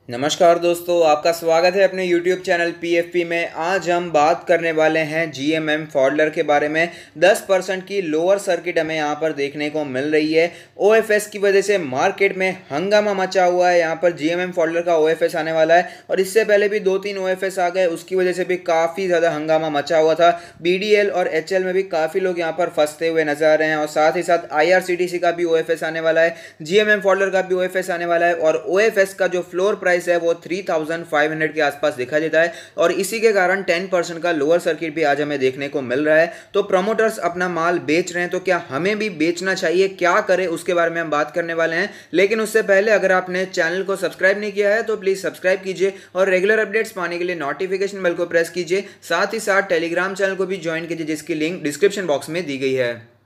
नमस्कार दोस्तों, आपका स्वागत है अपने YouTube चैनल PFP में। आज हम बात करने वाले हैं GMM फॉडलर के बारे में। 10% की लोअर सर्किट हमें यहाँ पर देखने को मिल रही है। OFS की वजह से मार्केट में हंगामा मचा हुआ है। यहाँ पर GMM फॉडलर का OFS आने वाला है और इससे पहले भी 2-3 OFS आ गए, उसकी वजह से भी काफ़ी ज़्यादा हंगामा मचा हुआ था। BDL और HL में भी काफ़ी लोग यहाँ पर फंसते हुए नजर आ रहे हैं और साथ ही साथ IRCTC का भी OFS आने वाला है, GMM फॉडलर का भी OFS आने वाला है और OFS का जो फ्लोर प्राइस है वो 3500 के आसपास दिखा देता है और इसी के कारण 10% का लोअर सर्किट भी आज हमें देखने को मिल रहा है। तो प्रमोटर्स अपना माल बेच रहे हैं, तो क्या हमें भी बेचना चाहिए, क्या करें, उसके बारे में हम बात करने वाले हैं। लेकिन उससे पहले अगर आपने चैनल को सब्सक्राइब नहीं किया है तो प्लीज सब्सक्राइब कीजिए और रेगुलर अपडेट्स पाने के लिए नोटिफिकेशन बेल को प्रेस कीजिए। साथ ही साथ टेलीग्राम चैनल को भी ज्वाइन कीजिए, जिसकी लिंक डिस्क्रिप्शन बॉक्स में दी गई है।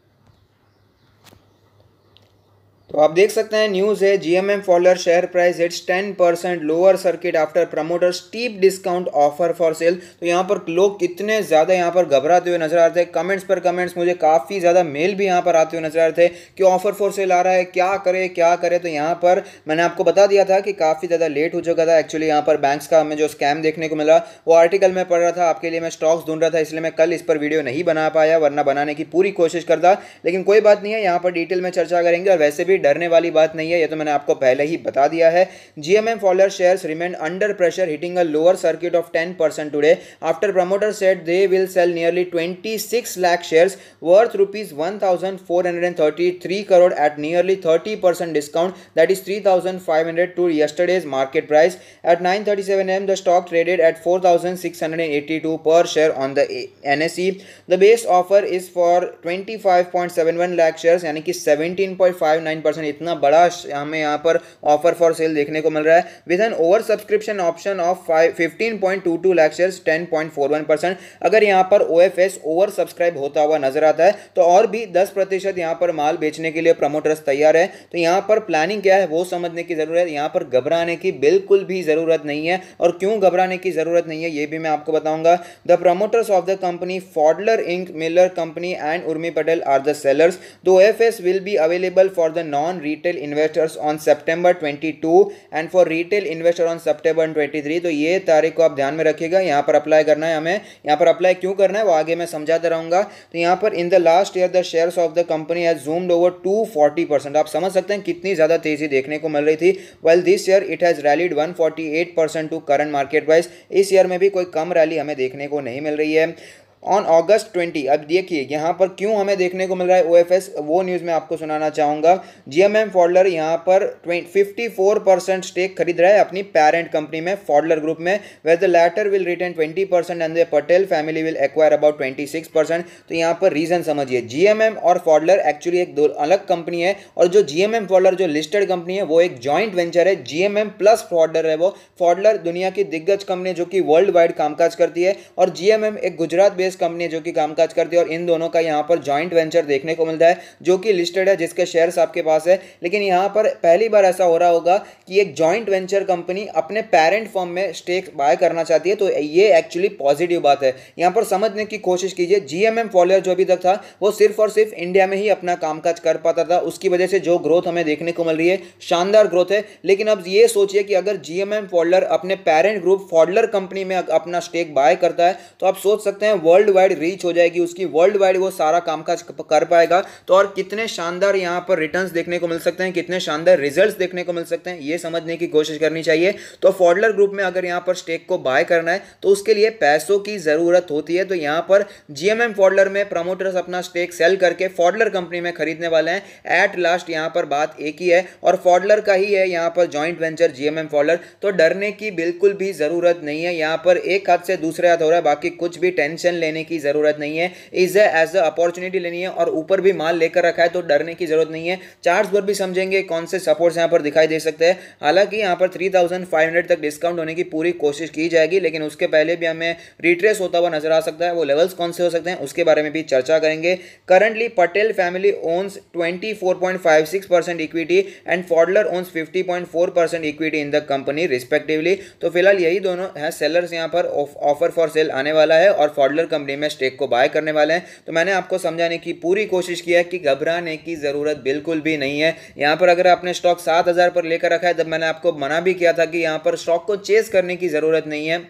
तो आप देख सकते हैं, न्यूज़ है, GMM Pfaudler share price it's 10% lower circuit after promoter steep discount offer for sale. तो यहाँ पर लोग कितने ज़्यादा यहाँ पर घबराते हुए नजर आ रहे थे। कमेंट्स पर कमेंट्स, मुझे काफ़ी ज़्यादा मेल भी यहाँ पर आते हुए नजर आ रहे थे कि ऑफर फॉर सेल आ रहा है, क्या करे क्या करे। तो यहाँ पर मैंने आपको बता दिया था कि काफ़ी ज़्यादा लेट हो चुका था। एक्चुअली यहाँ पर बैंक्स का हमें जो स्कैम देखने को मिला वो आर्टिकल में पढ़ रहा था, आपके लिए मैं स्टॉक्स ढूंढ रहा था, इसलिए मैं कल इस पर वीडियो नहीं बना पाया, वरना बनाने की पूरी कोशिश करता। लेकिन कोई बात नहीं है, यहाँ पर डिटेल में चर्चा करेंगे और वैसे भी डरने वाली बात नहीं है, ये तो मैंने आपको पहले ही बता दिया है। GMM फॉडलर shares remain under pressure, hitting a lower circuit of 10% today after promoters said they will sell nearly 26 lakh shares worth rupees 1433 crore at nearly 30% discount, that is 3500 to yesterday's market price. At 9:37 am the stock traded at 4682 per share on the NSE. The base offer is for 25.71 lakh shares, यानी कि 17.59%। इतना बड़ा हमें यहाँ पर offer for cell देखने को मिल रहा है with an over subscription option of 15.22 lakh shares, 10.41%। अगर यहाँ पर OFS ओवर सब्सक्राइब होता हुआ नजर आता है तो और भी 10% यहाँ पर माल बेचने के लिए प्रमोटर्स तैयार है। तो यहाँ पर प्लानिंग क्या है वो समझने की जरूरत है। यहाँ पर घबराने की बिल्कुल भी जरूरत नहीं है और क्यों घबराने की जरूरत नहीं है ये भी मैं आपको बताऊंगा। The promoters of the company Pfaudler Inc, Millars company and Urmi Patel are the sellers. The OFS will be available for the non retail investors on September 22 and for retail investor on September 23। तो ये तारीख को आप ध्यान में रखिएगा। यहाँ पर अप्लाई करना है हमें। यहाँ पर अप्लाई क्यों करना है वो आगे मैं समझाता रहूंगा। तो यहाँ पर in the last year the shares of the company has zoomed over 240%। आप समझ सकते हैं कितनी ज्यादा तेजी देखने को मिल रही थी। Well this year it has rallied 148% to current market price. इस ईयर में भी कोई कम रैली हमें देखने को नहीं मिल रही है। ऑन अगस्त 20, अब देखिए यहाँ पर क्यों हमें देखने को मिल रहा है OFS, वो न्यूज़ मैं आपको सुनाना चाहूँगा। GMM फॉडलर यहाँ पर 54% स्टेक खरीद रहा है अपनी पेरेंट कंपनी में, फॉडलर ग्रुप में, where the latter will retain 20% and the Patel family will acquire about 26%। तो यहाँ पर रीज़न समझिए, GMM और फॉडलर एक्चुअली एक दो अलग कंपनी है और जो GMM फॉडलर जो लिस्टेड कंपनी है वो एक जॉइंट वेंचर है। GMM प्लस फॉडलर है वो। फॉडलर दुनिया की दिग्गज कंपनी जो कि वर्ल्ड वाइड कामकाज करती है और GMM एक गुजरात बेस्ड कंपनी जो कि कामकाज करती है और इन दोनों का यहाँ पर जॉइंट वेंचर देखने को मिलता है जो कि लिस्टेड है, जिसके शेयर्स आपके पास है। लेकिन यहाँ पर पहली बार ऐसा हो रहा होगा कि एक जॉइंट वेंचर कंपनी अपने पेरेंट फर्म में स्टेक बाय करना चाहती है। तो ये एक्चुअली पॉजिटिव बात है। यहाँ पर समझने की कोशिश कीजिए, GMM फॉडलर जो अभी तक था वो सिर्फ और सिर्फ इंडिया में ही अपना कामकाज कर पाता था, उसकी वजह से जो ग्रोथ हमें देखने को मिल रही है शानदार ग्रोथ है। लेकिन अब ये सोचिए कि अगर GMM फॉडलर अपने पेरेंट ग्रुप फॉडलर कंपनी में अपना स्टेक बाय करता है तो आप सोच सकते हैं वर्ल्ड वाइड रीच हो जाएगी उसकी, वर्ल्ड वाइड वो सारा कामकाज कर पाएगा। तो और कितने शानदार यहाँ पर रिटर्न्स देखने को मिल सकते हैं, कितने शानदार रिजल्ट्स देखने को मिल सकते हैं, ये समझने की कोशिश करनी चाहिए। तो फॉडलर ग्रुप में अगर यहाँ पर स्टेक को बाय करना है तो उसके लिए पैसों की जरूरत होती है। तो यहाँ पर GMM फॉडलर में प्रमोटर्स अपना स्टेक सेल करके फॉडलर कंपनी में खरीदने वाले हैं। एट लास्ट यहाँ पर बात एक ही है और फॉडलर का ही है यहाँ पर जॉइंट वेंचर GMM फॉडलर। तो डरने की बिल्कुल भी जरूरत नहीं है। यहाँ पर एक हाथ से दूसरे हाथ हो रहा है, बाकी कुछ भी टेंशन लेने की जरूरत नहीं है। इज एज अ अपॉर्चुनिटी लेनी है और ऊपर भी माल लेकर रखा है तो डरने की जरूरत नहीं है। चार्ट्स पर भी समझेंगे कौन से सपोर्ट्स यहाँ पर दिखाई दे सकते हैं। हालांकि यहाँ पर 3500 तक डिस्काउंट होने की पूरी कोशिश की जाएगी, लेकिन उसके पहले भी हमें रिट्रेस होता हुआ नजर आ सकता है। वो लेवल्स कौन से हो सकते हैं उसके बारे में भी चर्चा करेंगे। Currently Patel family owns 24.56% equity and Pfaudler owns 50.4% equity in the company respectively. तो फिलहाल यही दोनों है सेलर्स। यहाँ पर ऑफर फॉर सेल आने वाला है और फॉडलर कंपनी में स्टेक को बाय करने वाले हैं। तो मैंने आपको समझाने की पूरी कोशिश की है कि घबराने की ज़रूरत बिल्कुल भी नहीं है। यहाँ पर अगर आपने स्टॉक 7,000 पर लेकर रखा है, तब मैंने आपको मना भी किया था कि यहाँ पर स्टॉक को चेस करने की ज़रूरत नहीं है।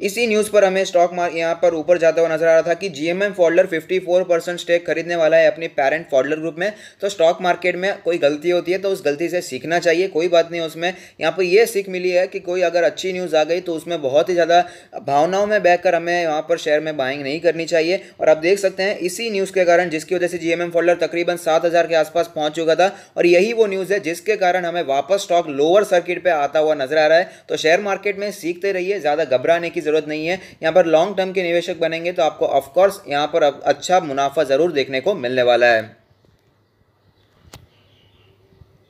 इसी न्यूज़ पर हमें स्टॉक मार्केट यहाँ पर ऊपर जाता हुआ नजर आ रहा था कि जीएमएम फोल्डर 54% स्टेक खरीदने वाला है अपनी पेरेंट फोल्डर ग्रुप में। तो स्टॉक मार्केट में कोई गलती होती है तो उस गलती से सीखना चाहिए, कोई बात नहीं। उसमें यहाँ पर यह सीख मिली है कि कोई अगर अच्छी न्यूज़ आ गई तो उसमें बहुत ही ज़्यादा भावनाओं में बहकर हमें यहाँ पर शेयर में बाइंग नहीं करनी चाहिए। और आप देख सकते हैं इसी न्यूज़ के कारण जिसकी वजह से जीएमएम फोल्डर तकरीबन 7,000 के आसपास पहुंच चुका था, और यही वो न्यूज़ है जिसके कारण हमें वापस स्टॉक लोअर सर्किट पे आता हुआ नजर आ रहा है। तो शेयर मार्केट में सीखते रहिए, ज़्यादा घबराने की जरूरत नहीं है। यहाँ पर लॉन्ग टर्म के निवेशक बनेंगे तो आपको ऑफकोर्स यहाँ पर अच्छा मुनाफा जरूर देखने को मिलने वाला है।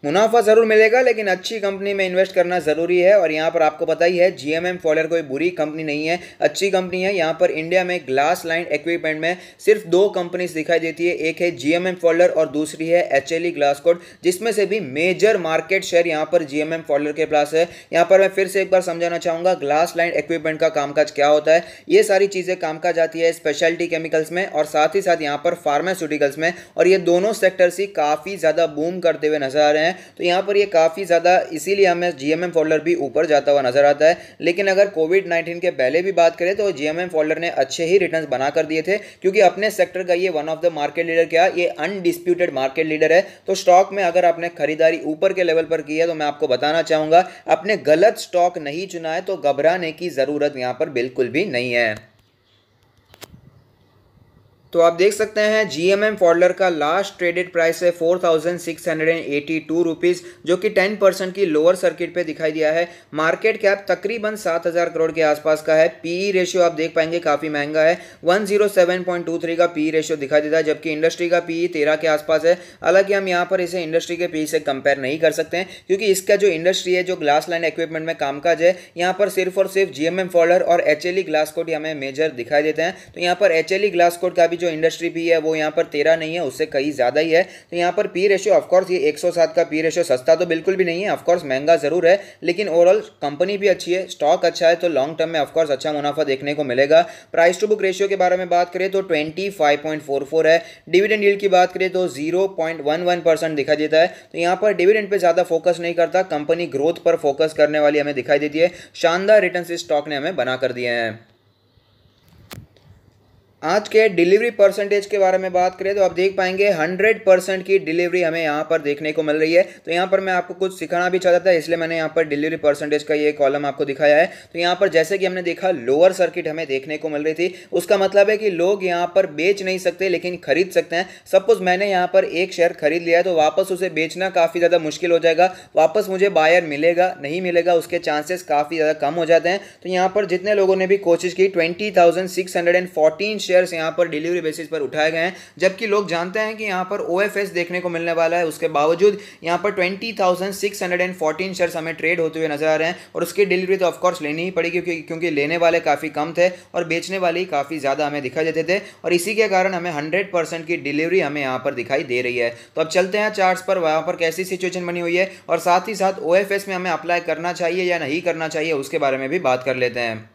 मुनाफा ज़रूर मिलेगा, लेकिन अच्छी कंपनी में इन्वेस्ट करना ज़रूरी है। और यहाँ पर आपको पता ही है जीएमएम फोल्डर कोई बुरी कंपनी नहीं है, अच्छी कंपनी है। यहाँ पर इंडिया में ग्लास लाइन इक्विपमेंट में सिर्फ 2 कंपनीज दिखाई देती है, एक है जीएमएम फोल्डर और दूसरी है एचएलई ग्लासकोट, जिसमें से भी मेजर मार्केट शेयर यहाँ पर जीएमएम फोल्डर के पास है। यहाँ पर मैं फिर से एक बार समझाना चाहूँगा ग्लास लाइन इक्विपमेंट का कामकाज क्या होता है। ये सारी चीज़ें कामकाज आती है स्पेशलिटी केमिकल्स में और साथ ही साथ यहाँ पर फार्मास्यूटिकल्स में, और ये दोनों सेक्टर्स ही काफ़ी ज़्यादा बूम करते हुए नजर आ रहे हैं। तो यहाँ पर ये काफ़ी ज़्यादा इसीलिए हमें जीएमएम फोल्डर भी ऊपर जाता हुआ नजर आता है। लेकिन अगर कोविड-19 के पहले भी बात करें तो जीएमएम फोल्डर ने अच्छे ही रिटर्न्स बना कर दिए थे, क्योंकि अपने सेक्टर का ये one of the market leader, क्या ये अनडिस्प्यूटेड मार्केट लीडर है। तो स्टॉक में अगर आपने खरीदारी ऊपर के लेवल पर की है तो मैं आपको बताना चाहूँगा आपने गलत स्टॉक नहीं चुना है, तो घबराने की ज़रूरत यहाँ पर बिल्कुल भी नहीं है। तो आप देख सकते हैं जीएमएम फोल्डर का लास्ट ट्रेडेड प्राइस है 4,682 रुपीज़, जो कि 10% की लोअर सर्किट पे दिखाई दिया है। मार्केट कैप तकरीबन 7,000 करोड़ के आसपास का है। पीई रेशियो आप देख पाएंगे काफ़ी महंगा है, 107.23 का पीई रेशियो दिखाई देता है, जबकि इंडस्ट्री का पीई 13 के आसपास है। हालांकि हम यहाँ पर इसे इंडस्ट्री के पीई से कंपेयर नहीं कर सकते हैं, क्योंकि इसका जो इंडस्ट्री है, जो ग्लास लाइन इक्विपमेंट में कामकाज है, यहाँ पर सिर्फ और सिर्फ जीएमएम फोल्डर और एचएलई ग्लासकोट हमें मेजर दिखाई देते हैं। तो यहाँ पर एचएलई ग्लासकोट का भी जो इंडस्ट्री पी है वो यहाँ पर 13 नहीं है, उससे कहीं ज़्यादा ही है। तो यहाँ पर पी रेशियो ऑफकोर्स ये 107 का पी रेशियो सस्ता तो बिल्कुल भी नहीं है, ऑफकोर्स महंगा ज़रूर है, लेकिन ओवरऑल कंपनी भी अच्छी है, स्टॉक अच्छा है, तो लॉन्ग टर्म में ऑफकोर्स अच्छा मुनाफा देखने को मिलेगा। प्राइस टू बुक रेशियो के बारे में बात करें तो 25.44 है। डिविडेंड यील्ड की बात करें तो 0.11% दिखाई देता है। तो यहाँ पर डिविडेंड पे ज़्यादा फोकस नहीं करता, कंपनी ग्रोथ पर फोकस करने वाली हमें दिखाई देती है। शानदार रिटर्न इस स्टॉक ने हमें बना कर दिए हैं। आज के डिलीवरी परसेंटेज के बारे में बात करें तो आप देख पाएंगे 100% की डिलीवरी हमें यहाँ पर देखने को मिल रही है। तो यहाँ पर मैं आपको कुछ सिखाना भी चाहता था, इसलिए मैंने यहाँ पर डिलीवरी परसेंटेज का ये कॉलम आपको दिखाया है। तो यहाँ पर जैसे कि हमने देखा लोअर सर्किट हमें देखने को मिल रही थी, उसका मतलब है कि लोग यहाँ पर बेच नहीं सकते लेकिन खरीद सकते हैं। सपोज मैंने यहाँ पर एक शेयर खरीद लिया है तो वापस उसे बेचना काफ़ी ज़्यादा मुश्किल हो जाएगा, वापस मुझे बायर मिलेगा नहीं मिलेगा उसके चांसेस काफ़ी ज़्यादा कम हो जाते हैं। तो यहाँ पर जितने लोगों ने भी कोशिश की 20,614 शेयर्स यहाँ पर डिलीवरी बेसिस पर उठाए गए हैं, जबकि लोग जानते हैं कि यहाँ पर ओएफएस देखने को मिलने वाला है, उसके बावजूद यहाँ पर 20,614 शेयर्स हमें ट्रेड होते हुए नजर आ रहे हैं। और उसकी डिलीवरी तो ऑफकोर्स लेनी ही पड़ेगी, क्योंकि लेने वाले काफ़ी कम थे और बेचने वाले ही काफ़ी ज़्यादा हमें दिखाई देते थे, और इसी के कारण हमें 100% की डिलीवरी हमें यहाँ पर दिखाई दे रही है। तो अब चलते हैं चार्ट्स पर, वहाँ पर कैसी सिचुएशन बनी हुई है और साथ ही साथ ओएफएस में हमें अप्लाई करना चाहिए या नहीं करना चाहिए उसके बारे में भी बात कर लेते हैं।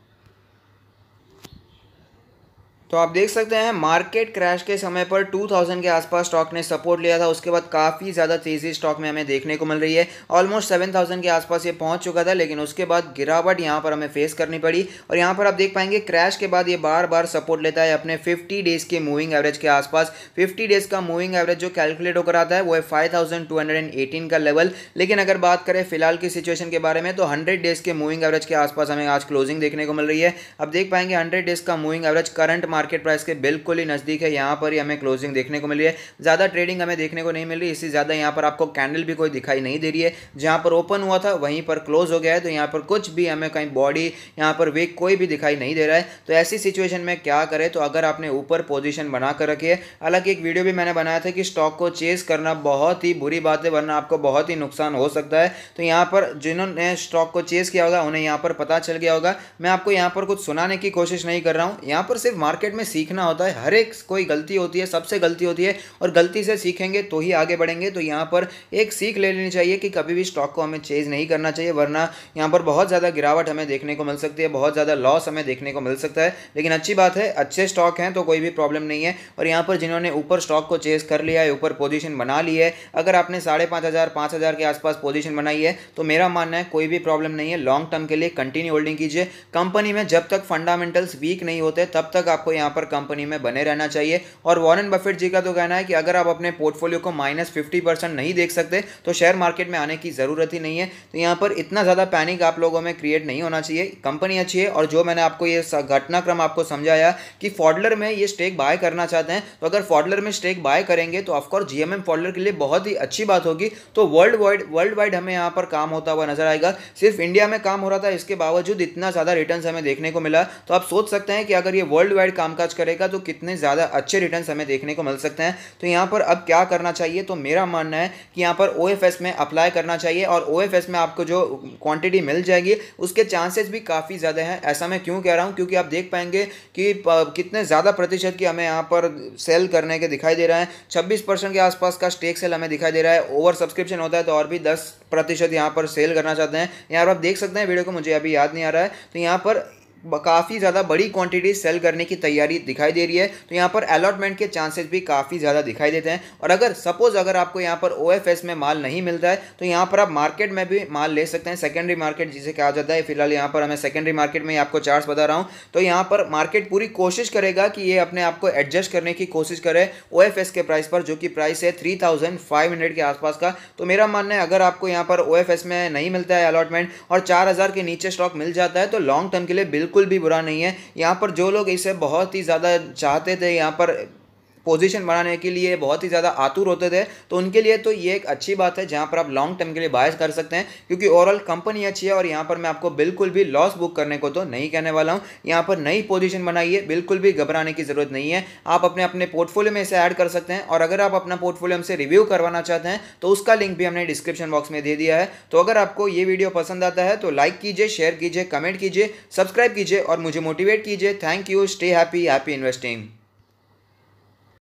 तो आप देख सकते हैं मार्केट क्रैश के समय पर 2000 के आसपास स्टॉक ने सपोर्ट लिया था, उसके बाद काफ़ी ज़्यादा तेज़ी स्टॉक में हमें देखने को मिल रही है। ऑलमोस्ट 7000 के आसपास ये पहुंच चुका था, लेकिन उसके बाद गिरावट यहाँ पर हमें फेस करनी पड़ी। और यहाँ पर आप देख पाएंगे क्रैश के बाद ये बार बार सपोर्ट लेता है अपने 50 डेज़ के मूविंग एवरेज के आसपास। 50 डेज़ का मूविंग एवरेज जो कैलकुलेट होकर आता है वो है 5218 का लेवल। लेकिन अगर बात करें फिलहाल की सिचुएशन के बारे में तो 100 डेज़ के मूविंग एवरेज के आसपास हमें आज क्लोजिंग देखने को मिल रही है। अब देख पाएंगे 100 डेज़ का moving average current market price के बिल्कुल ही नज़दीक है, यहाँ पर ही हमें क्लोजिंग देखने को मिल रही है। ज़्यादा ट्रेडिंग हमें देखने को नहीं मिल रही, इससे ज़्यादा यहाँ पर आपको कैंडल भी कोई दिखाई नहीं दे रही है। जहाँ पर ओपन हुआ था वहीं पर क्लोज हो गया है, तो यहाँ पर कुछ भी हमें कहीं बॉडी यहाँ पर वेक कोई भी दिखाई नहीं दे रहा है। तो ऐसी सिचुएशन में क्या करें, तो अगर आपने ऊपर पोजीशन बना कर रखी है, हालांकि एक वीडियो भी मैंने बनाया था कि स्टॉक को चेस करना बहुत ही बुरी बात है, वरना आपको बहुत ही नुकसान हो सकता है। तो यहाँ पर जिन्होंने स्टॉक को चेस किया होगा उन्हें यहाँ पर पता चल गया होगा। मैं आपको यहाँ पर कुछ सुनाने की कोशिश नहीं कर रहा हूँ, यहाँ पर सिर्फ मार्केट मार्केट में सीखना होता है, हर एक कोई गलती होती है, सबसे गलती होती है, और गलती से सीखेंगे तो ही आगे बढ़ेंगे। तो यहाँ पर एक सीख ले लेनी चाहिए कि कभी भी स्टॉक को हमें चेज नहीं करना चाहिए, वरना यहाँ पर बहुत ज़्यादा गिरावट हमें देखने को मिल सकती है, बहुत ज़्यादा लॉस हमें देखने को मिल सकता है। लेकिन अच्छी बात है, अच्छे स्टॉक हैं तो कोई भी प्रॉब्लम नहीं है। और यहाँ पर जिन्होंने ऊपर स्टॉक को चेज कर लिया है, ऊपर पोजीशन बना ली है, अगर आपने 5,500 5,000 के आसपास पोजीशन बनाई है तो मेरा मानना है कोई भी प्रॉब्लम नहीं है। लॉन्ग टर्म के लिए कंटिन्यू होल्डिंग कीजिए। कंपनी में जब तक फंडामेंटल्स वीक नहीं होते तब तक आपको यहाँ पर कंपनी में बने रहना चाहिए। और वॉरेन बफेट जी का तो कहना है कि अगर आप अपने पोर्टफोलियो को -50% नहीं देख सकते तो शेयर मार्केट में आने की ज़रूरत ही नहीं है। तो यहाँ पर इतना ज़्यादा पैनिक आप लोगों में क्रिएट नहीं होना चाहिए। कंपनी अच्छी है, और जो मैंने आपको ये घटनाक्रम आपको समझाया कि फॉडलर में ये स्टेक बाय करना चाहते हैं, तो अगर फॉडलर में स्टेक बाय करेंगे तो ऑफकोर्स जीएमएम फॉडलर के लिए बहुत ही अच्छी बात होगी। तो वर्ल्ड वाइड हमें यहाँ पर काम होता हुआ नजर आएगा। सिर्फ इंडिया में काम हो रहा था, इसके बावजूद इतना ज़्यादा रिटर्न हमें देखने को मिला। तो आप सोच सकते हैं कि अगर ये वर्ल्ड वाइड कामकाज करेगा तो कितने ज़्यादा अच्छे रिटर्न हमें देखने को मिल सकते हैं। तो यहाँ पर अब क्या करना चाहिए, तो मेरा मानना है कि यहाँ पर OFS में अप्लाई करना चाहिए, और OFS में आपको जो क्वांटिटी मिल जाएगी उसके चांसेस भी काफ़ी ज़्यादा हैं। ऐसा मैं क्यों कह रहा हूँ, क्योंकि आप देख पाएंगे कि कितने ज़्यादा प्रतिशत की हमें यहाँ पर सेल करने के दिखाई दे रहा है। 26% के आसपास का स्टेक सेल हमें दिखाई दे रहा है। ओवर सब्सक्रिप्शन होता है तो और भी 10% यहाँ पर सेल करना चाहते हैं। यहाँ पर आप देख सकते हैं, वीडियो को मुझे अभी याद नहीं आ रहा है, तो यहाँ पर काफ़ी ज़्यादा बड़ी क्वांटिटी सेल करने की तैयारी दिखाई दे रही है। तो यहाँ पर अलॉटमेंट के चांसेस भी काफ़ी ज़्यादा दिखाई देते हैं। और अगर सपोज अगर आपको यहाँ पर OFS में माल नहीं मिलता है तो यहाँ पर आप मार्केट में भी माल ले सकते हैं, सेकेंडरी मार्केट जिसे कहा जाता है। फिलहाल यहाँ पर हमें सेकेंडरी मार्केट में आपको चार्ट्स बता रहा हूँ। तो यहाँ पर मार्केट पूरी कोशिश करेगा कि ये अपने आप को एडजस्ट करने की कोशिश करे OFS के प्राइस पर, जो कि प्राइस है 3,500 के आसपास का। तो मेरा मानना है अगर आपको यहाँ पर OFS में नहीं मिलता है अलॉटमेंट और 4,000 के नीचे स्टॉक मिल जाता है तो लॉन्ग टर्म के लिए बिल्कुल भी बुरा नहीं है। यहाँ पर जो लोग इसे बहुत ही ज़्यादा चाहते थे, यहाँ पर पोजीशन बनाने के लिए बहुत ही ज़्यादा आतुर होते थे, तो उनके लिए तो ये एक अच्छी बात है जहाँ पर आप लॉन्ग टर्म के लिए बाय कर सकते हैं, क्योंकि ओवरऑल कंपनी अच्छी है। और यहाँ पर मैं आपको बिल्कुल भी लॉस बुक करने को तो नहीं कहने वाला हूँ। यहाँ पर नई पोजीशन बनाइए, बिल्कुल भी घबराने की ज़रूरत नहीं है। आप अपने पोर्टफोलियो में इसे ऐड कर सकते हैं, और अगर आप अपना पोर्टफोलियो हमसे रिव्यू करवाना चाहते हैं तो उसका लिंक भी हमने डिस्क्रिप्शन बॉक्स में दे दिया है। तो अगर आपको ये वीडियो पसंद आता है तो लाइक कीजिए, शेयर कीजिए, कमेंट कीजिए, सब्सक्राइब कीजिए और मुझे मोटिवेट कीजिए। Thank you, stay happy, happy investing.